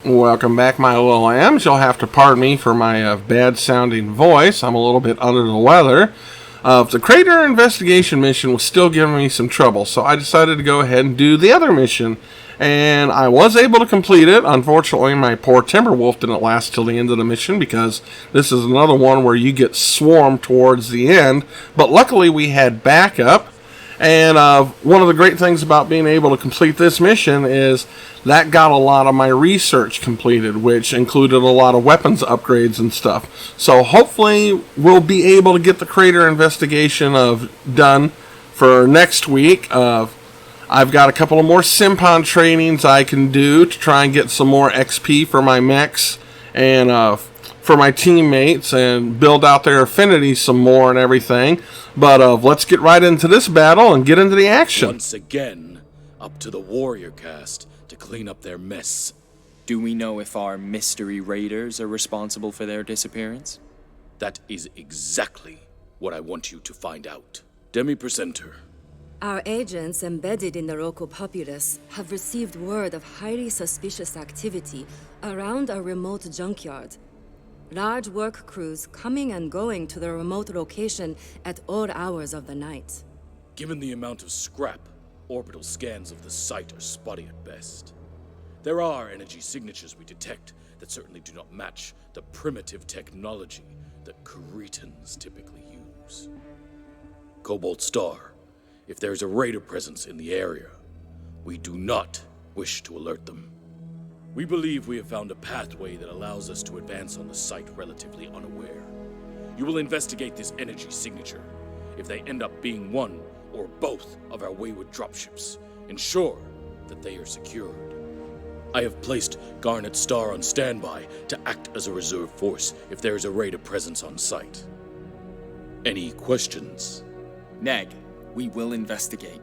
Welcome back, my little lambs. You'll have to pardon me for my bad-sounding voice. I'm a little bit under the weather. The crater investigation mission was still giving me some trouble, so I decided to go ahead and do the other mission. And I was able to complete it. Unfortunately, my poor Timberwolf didn't last till the end of the mission because this is another one where you get swarmed towards the end. But luckily, we had backup. And one of the great things about being able to complete this mission is that got a lot of my research completed, which included a lot of weapons upgrades and stuff. So hopefully we'll be able to get the crater investigation done for next week. I've got a couple of more Simpon trainings I can do to try and get some more XP for my mechs and for my teammates and build out their affinities some more and everything. But let's get right into this battle and get into the action. Once again, up to the warrior caste to clean up their mess. Do we know if our mystery raiders are responsible for their disappearance? That is exactly what I want you to find out. Demi-presenter. Our agents embedded in the local populace have received word of highly suspicious activity around a remote junkyard. Large work crews coming and going to the remote location at all hours of the night. Given the amount of scrap, orbital scans of the site are spotty at best. There are energy signatures we detect that certainly do not match the primitive technology that Cretans typically use. Cobalt Star, if there is a raider presence in the area, we do not wish to alert them. We believe we have found a pathway that allows us to advance on the site relatively unaware. You will investigate this energy signature. If they end up being one or both of our wayward dropships, ensure that they are secured. I have placed Garnet Star on standby to act as a reserve force if there is a raider presence on site. Any questions? Neg, we will investigate.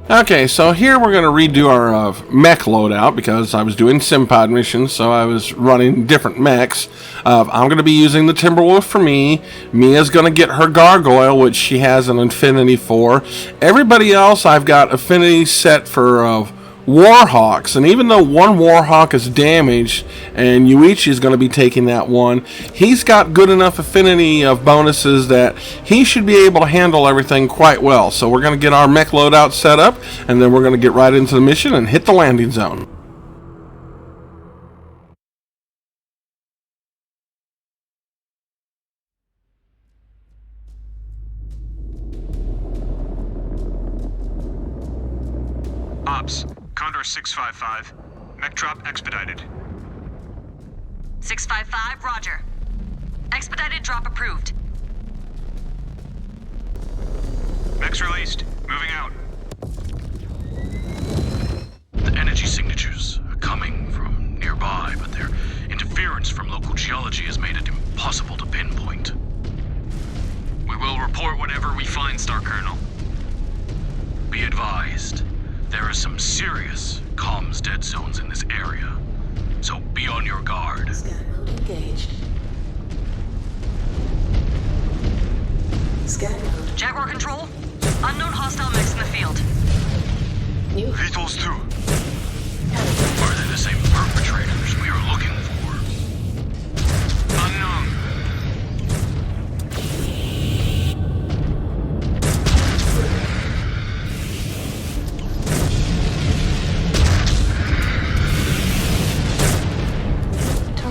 Okay, so here we're going to redo our mech loadout because I was doing Simpod missions, so I was running different mechs. I'm going to be using the Timberwolf for me. Mia's going to get her Gargoyle, which she has an affinity for. Everybody else, I've got affinity set for Warhawks, and even though one Warhawk is damaged, and Yuichi is going to be taking that one, he's got good enough affinity of bonuses that he should be able to handle everything quite well. So we're going to get our mech loadout set up, and then we're going to get right into the mission and hit the landing zone. Ops, Condor 655. Mech drop expedited. 655, roger. Expedited drop approved. Mechs released. Moving out. The energy signatures are coming from nearby, but their interference from local geology has made it impossible to pinpoint. We will report whatever we find, Star Colonel. Be advised, there are some serious comms dead zones in this area, so be on your guard. Scan mode engaged. Scan mode. Jaguar control. Unknown hostile mechs in the field. New Vitols 2. Are they the same perpetrators we are looking for? Unknown.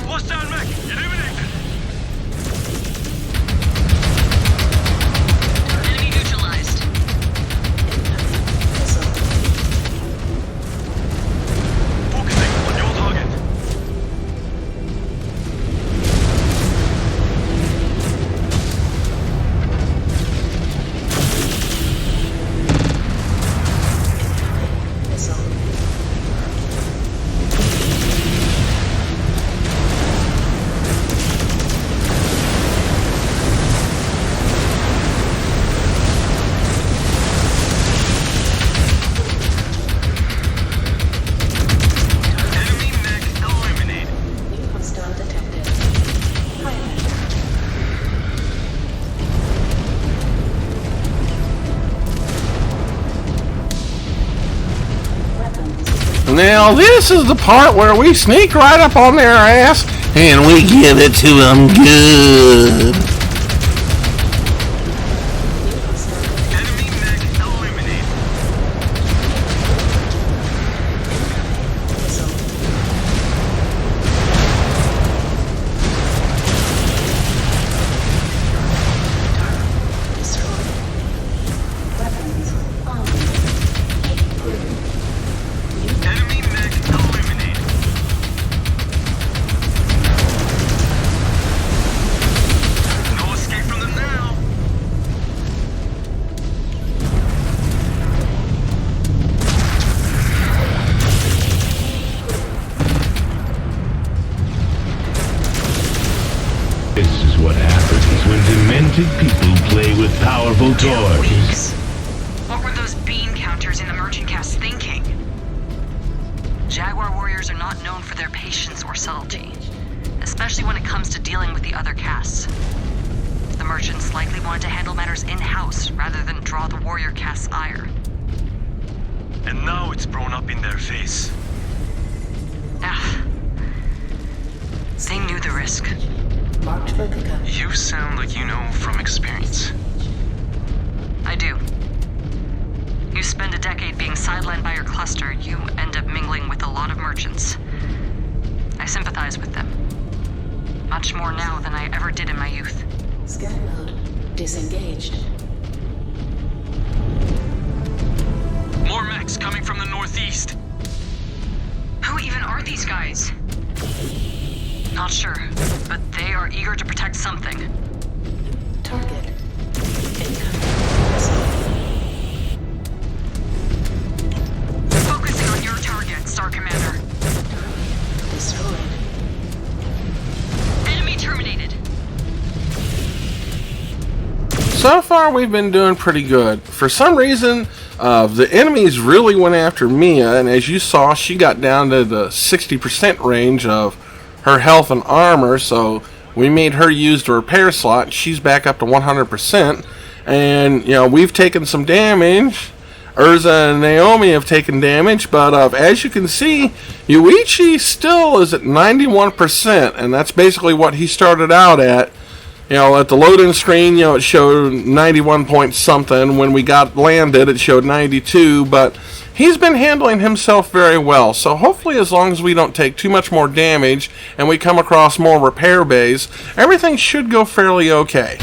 Hostile mech eliminated. Enemy neutralized. Focusing on your target. Now this is the part where we sneak right up on their ass and we give it to them good. Enemy mech eliminated. Destroyed. Weapons on. Enemy mech eliminated. No escape from them now. This is what happens when demented people play with powerful toys. What were those bean counters in the merchant cast thinking? Jaguar warriors are not known for their patience or subtlety, especially when it comes to dealing with the other castes. The merchants likely wanted to handle matters in-house rather than draw the warrior cast's ire. And now it's blown up in their face. Ah. They knew the risk. Marked for pickup. You sound like you know from experience. I do. You spend a decade being sidelined by your cluster, you end up mingling with a lot of merchants. I sympathize with them. Much more now than I ever did in my youth. Scan mode disengaged. More mechs coming from the northeast. Who even are these guys? Not sure, but they are eager to protect something. Target. Incoming missile. Focusing on your target, Star Commander. Destroyed. Enemy terminated. So far, we've been doing pretty good. For some reason, the enemies really went after Mia, and as you saw, she got down to the 60% range of her health and armor, so we made her use the repair slot. She's back up to 100%, and, you know, we've taken some damage. Urza and Naomi have taken damage, but as you can see, Yuichi still is at 91%, and that's basically what he started out at. You know, at the loading screen, you know, it showed 91 point something. When we got landed, it showed 92, but he's been handling himself very well. So hopefully, as long as we don't take too much more damage and we come across more repair bays, everything should go fairly okay.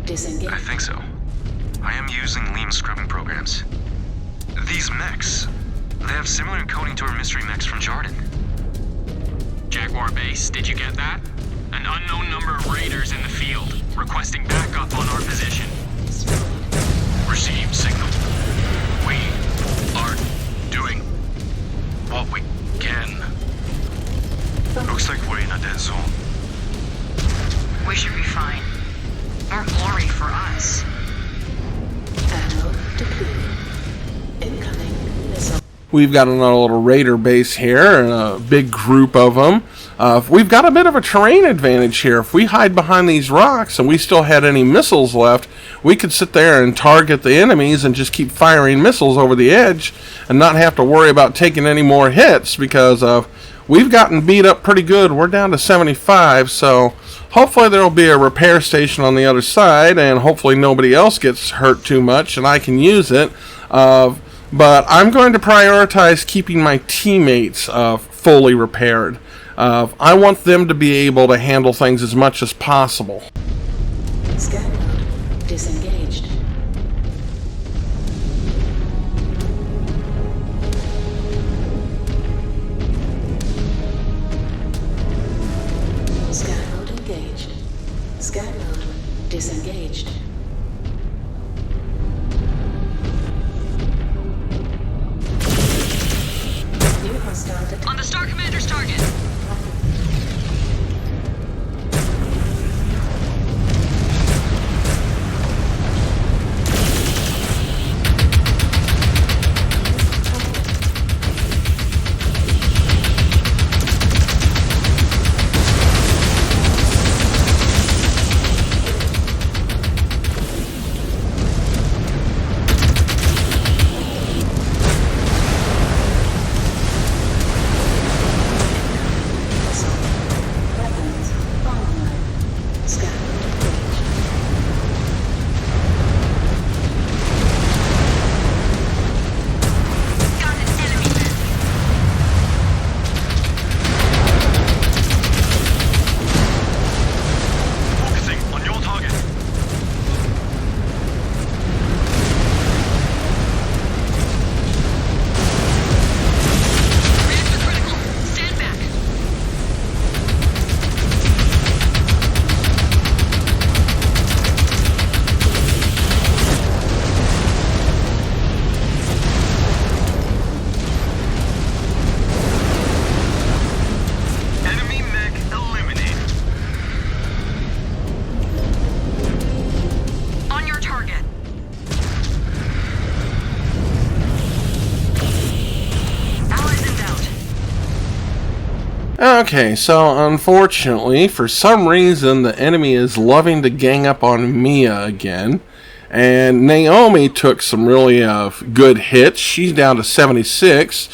Disengage. I think so. I am using Liam's scrubbing programs. These mechs, they have similar encoding to our mystery mechs from Jordan. Jaguar base, did you get that? An unknown number of raiders in the field, requesting backup on our position. Received signal. We are doing what we can. Looks like we're in a dead zone. We should be fine. More glory for us. Ammo depleted. Incoming missile. We've got another little raider base here, and a big group of them. We've got a bit of a terrain advantage here. If we hide behind these rocks and we still had any missiles left, we could sit there and target the enemies and just keep firing missiles over the edge and not have to worry about taking any more hits, because we've gotten beat up pretty good. We're down to 75, so hopefully there will be a repair station on the other side, and hopefully nobody else gets hurt too much and I can use it. But I'm going to prioritize keeping my teammates fully repaired. I want them to be able to handle things as much as possible. Scan mode disengaged. Scan mode engaged. Scan mode disengaged. detected. On the Star Commander's target. Weapons online. Scanning page. Got an enemy. Focusing on your target. Reactor critical. Stand back. Enemy mech eliminated. On your target. Allies in doubt. Okay, so unfortunately, for some reason, the enemy is loving to gang up on Mia again. And Naomi took some really good hits. She's down to 76.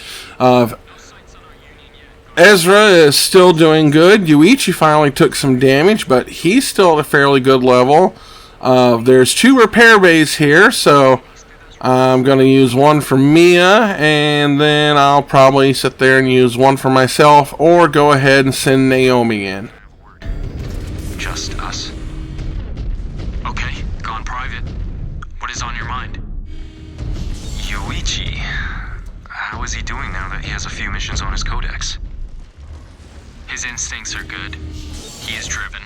Ezra is still doing good. Yuichi finally took some damage, but he's still at a fairly good level. There's 2 repair bays here, so I'm going to use one for Mia, and then I'll probably sit there and use one for myself, or go ahead and send Naomi in. Just us? Okay, gone private. What is on your mind? Yuichi. How is he doing now that he has a few missions on his codex? His instincts are good. He is driven.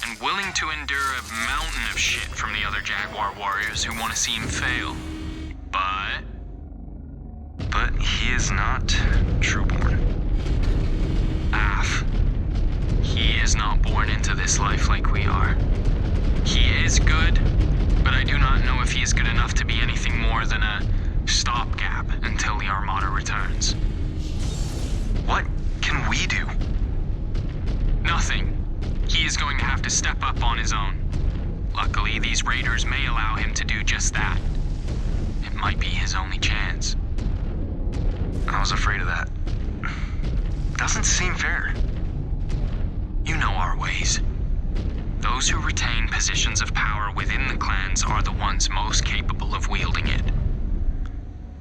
And willing to endure a mountain of shit from the other Jaguar warriors who want to see him fail. But he is not trueborn. Af. He is not born into this life like we are. He is good, but I do not know if he is good enough to be anything more than a stopgap until the Armada returns. What can we do? Nothing. He is going to have to step up on his own. Luckily, these raiders may allow him to do just that. It might be his only chance. I was afraid of that. Doesn't seem fair. You know our ways. Those who retain positions of power within the clans are the ones most capable of wielding it.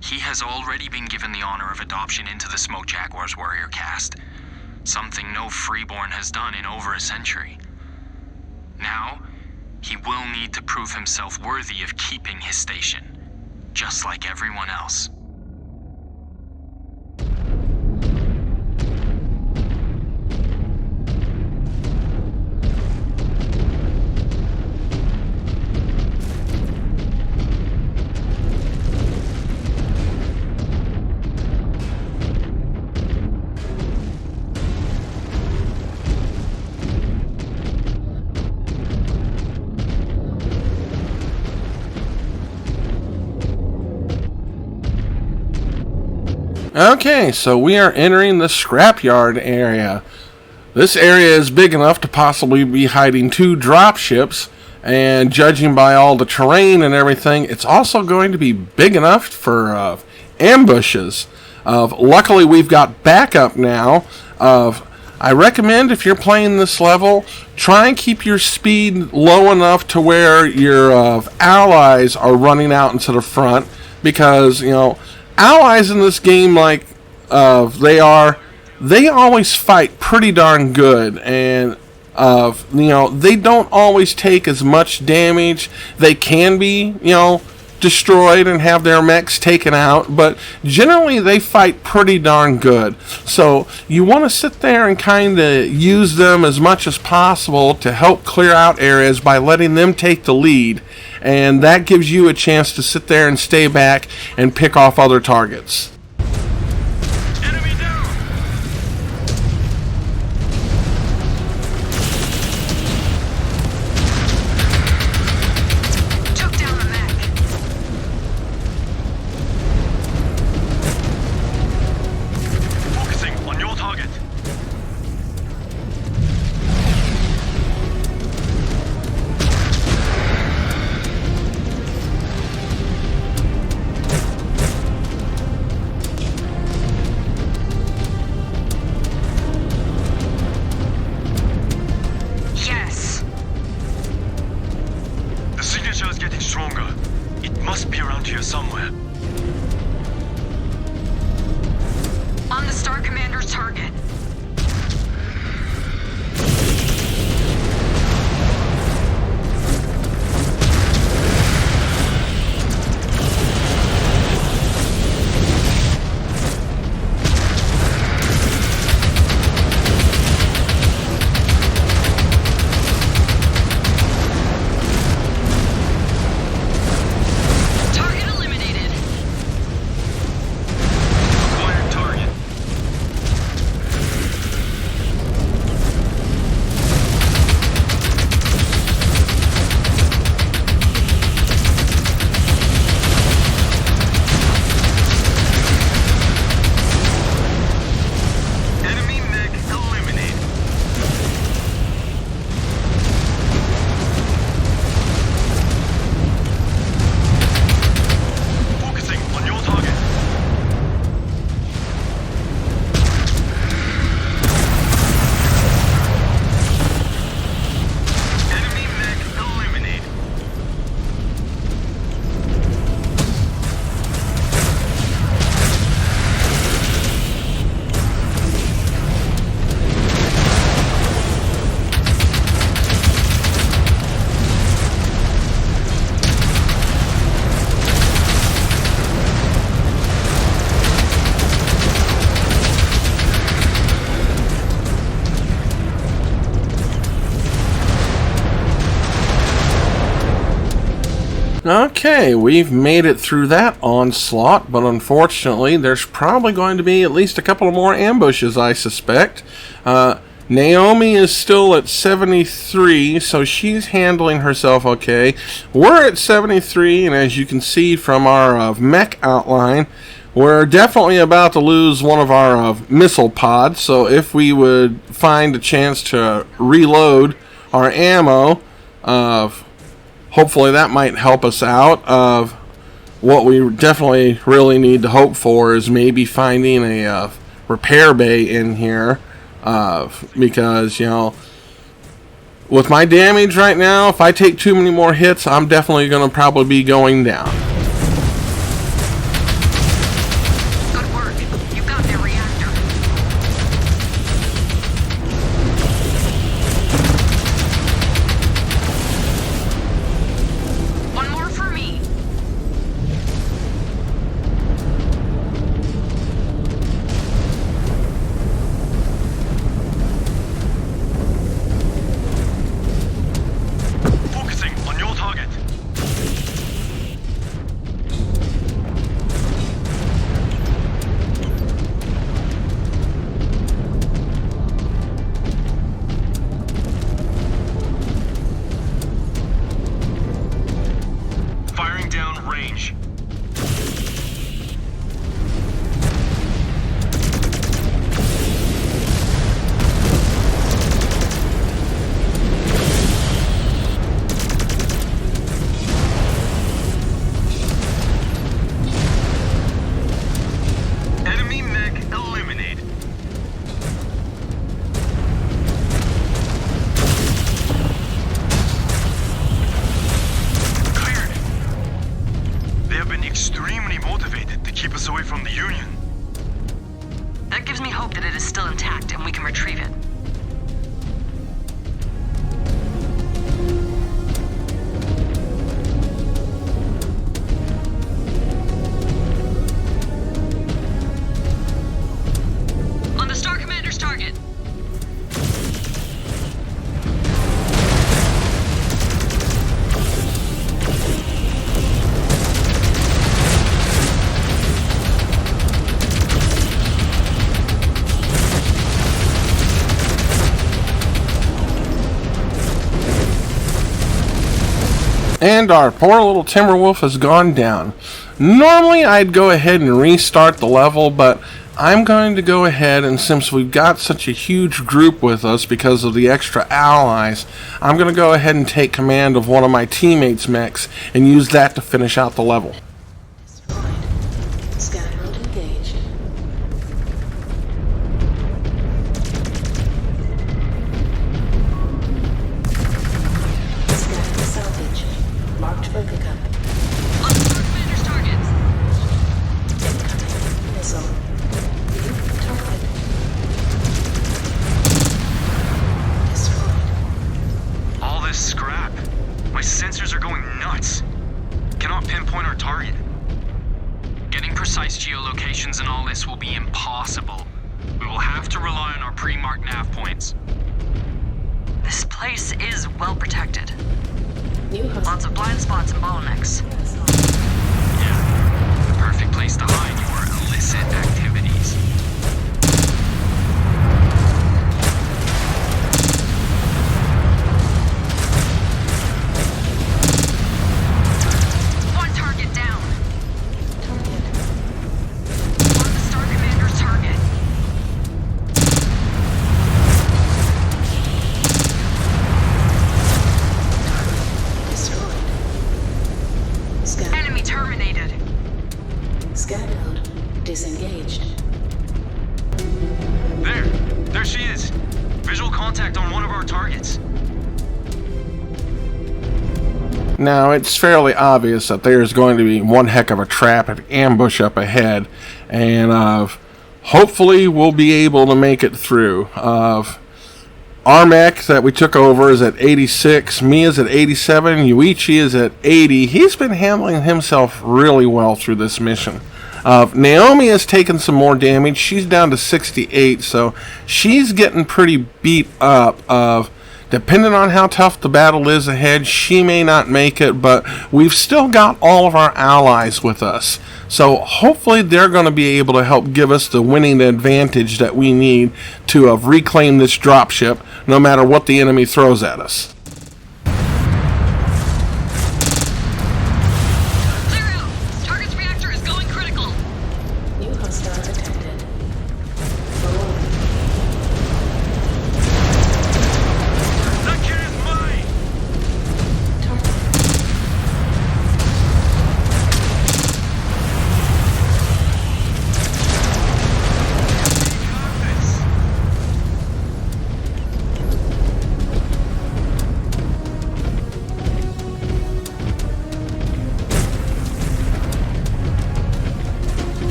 He has already been given the honor of adoption into the Smoke Jaguars warrior caste, something no freeborn has done in over a century. Now, he will need to prove himself worthy of keeping his station, just like everyone else. Okay, so we are entering the Scrapyard area. This area is big enough to possibly be hiding 2 dropships, and judging by all the terrain and everything, it's also going to be big enough for ambushes. Luckily, we've got backup now. I recommend, if you're playing this level, try and keep your speed low enough to where your allies are running out into the front, because, you know, allies in this game, like they always fight pretty darn good, and you know, they don't always take as much damage. They can be, you know, destroyed and have their mechs taken out, but generally they fight pretty darn good. So you want to sit there and kind of use them as much as possible to help clear out areas by letting them take the lead, and that gives you a chance to sit there and stay back and pick off other targets. Enemy down! target. Okay, we've made it through that onslaught, but unfortunately there's probably going to be at least a couple of more ambushes, I suspect. Naomi is still at 73, so she's handling herself okay. We're at 73, and as you can see from our mech outline, we're definitely about to lose one of our missile pods, so if we would find a chance to reload our ammo, hopefully that might help us out. What we definitely really need to hope for is maybe finding a repair bay in here, because, you know, with my damage right now, if I take too many more hits, I'm definitely going to probably be going down. Good work. You got their reactor. One more for me. Focusing on your target. Firing down range. Enemy mech eliminated. Cleared. They have been extremely motivated to keep us away from the Union. That gives me hope that it is still intact and we can retrieve it. On the Star Commander's target. And our poor little Timberwolf has gone down. Normally I'd go ahead and restart the level, but I'm going to go ahead, and since we've got such a huge group with us because of the extra allies, I'm going to go ahead and take command of one of my teammates' mechs and use that to finish out the level. Destroyed. Scan mode engaged. Scan salvage. Marked Burger Cup. On the Star Commander's target. Incoming missile. New target. geolocations and all this will be impossible. We will have to rely on our pre-marked nav points. This place is well protected. New Lots of blind spots and bottlenecks. Yeah, the perfect place to hide your illicit activities. One target down. On the Star Commander's target. destroyed. Scan. Enemy terminated. Scan node disengaged. There she is. Visual contact on one of our targets. Now, it's fairly obvious that there's going to be one heck of a trap and ambush up ahead, and hopefully we'll be able to make it through. Our mech that we took over is at 86, me is at 87, Yuichi is at 80. He's been handling himself really well through this mission. Naomi has taken some more damage. She's down to 68, so she's getting pretty beat up. Depending on how tough the battle is ahead, she may not make it, but we've still got all of our allies with us. So hopefully they're going to be able to help give us the winning advantage that we need to reclaim this dropship, no matter what the enemy throws at us. Clear out. Target's reactor is going critical. New hostile detected. Forward. That kid is mine!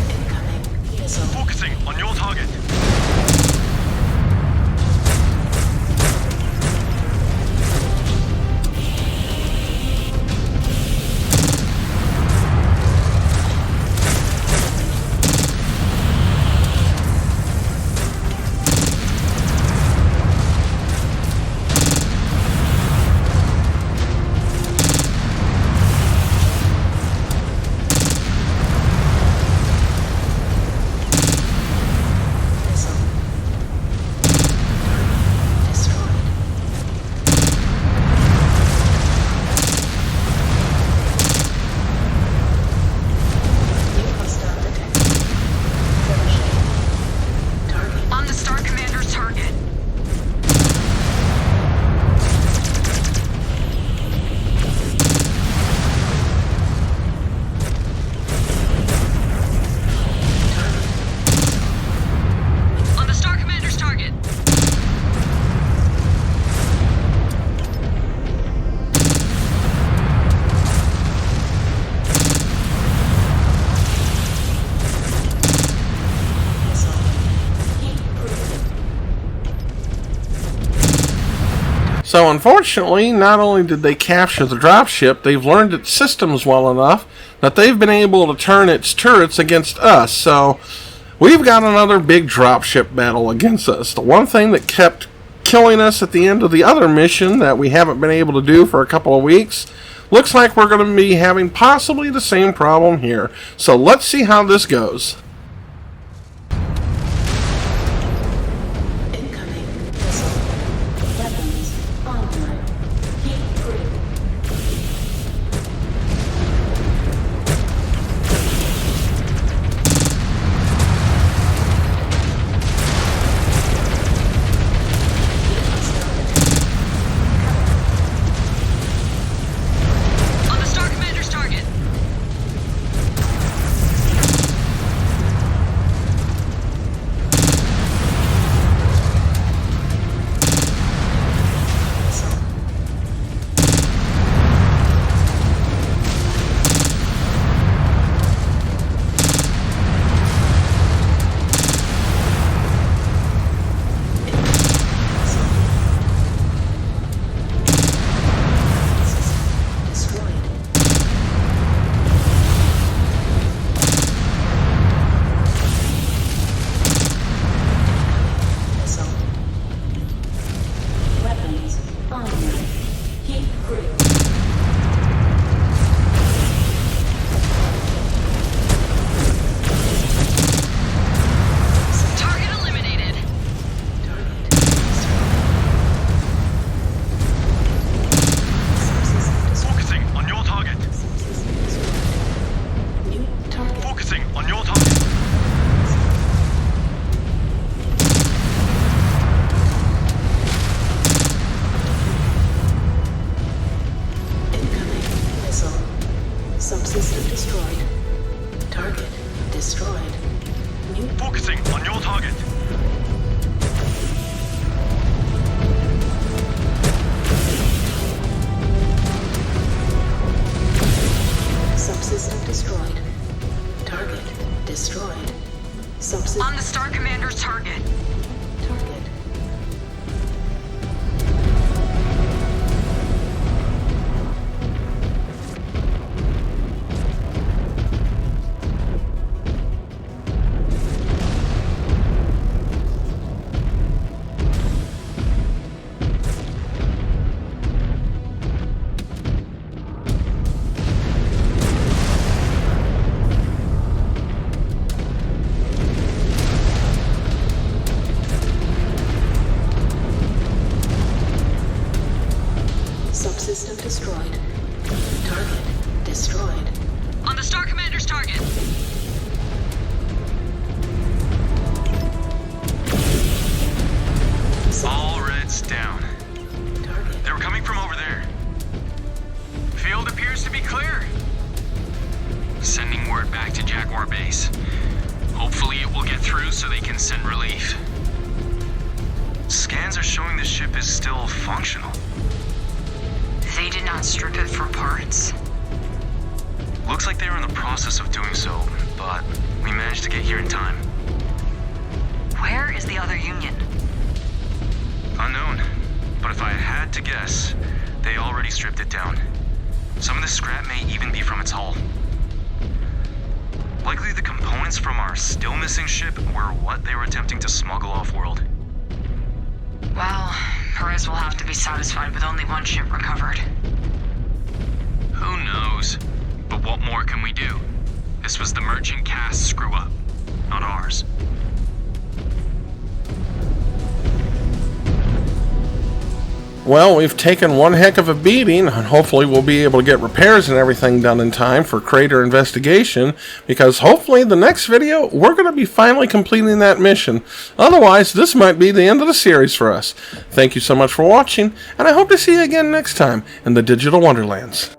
Incoming missile. Focusing on your target. Missile. Destroyed. New hostile detected. Finishing. Target. On the Star Commander's target. On the Star Commander's target. Missile. Heat proven. So unfortunately, not only did they capture the dropship, they've learned its systems well enough that they've been able to turn its turrets against us. So we've got another big dropship battle against us. The one thing that kept killing us at the end of the other mission that we haven't been able to do for a couple of weeks, looks like we're going to be having possibly the same problem here. So let's see how this goes. Incoming missile. Weapons online. Heat proven. On the Star Commander's target. Online. Heat critical. Target eliminated. Focusing on your target. New target. Focusing on your target. Incoming missile. Subsystem destroyed. Target destroyed. New Focusing on your target. subsystem destroyed. Target destroyed. Subsystem On the Star Commander's target. target. Subsystem destroyed. Target destroyed. On the Star Commander's target. All Reds down. Target. They were coming from over there. Field appears to be clear. Sending word back to Jaguar Base. Hopefully it will get through so they can send relief. Scans are showing the ship is still functional. They did not strip it for parts. Looks like they were in the process of doing so, but we managed to get here in time. Where is the other Union? Unknown, but if I had to guess, they already stripped it down. Some of the scrap may even be from its hull. Likely the components from our still missing ship were what they were attempting to smuggle off-world. Well, Perez will have to be satisfied with only one ship recovered. Who knows? But what more can we do? This was the merchant cast screw-up, not ours. Well, we've taken one heck of a beating, and hopefully we'll be able to get repairs and everything done in time for crater investigation, because hopefully the next video, we're going to be finally completing that mission. Otherwise, this might be the end of the series for us. Thank you so much for watching, and I hope to see you again next time in the Digital Wonderlands.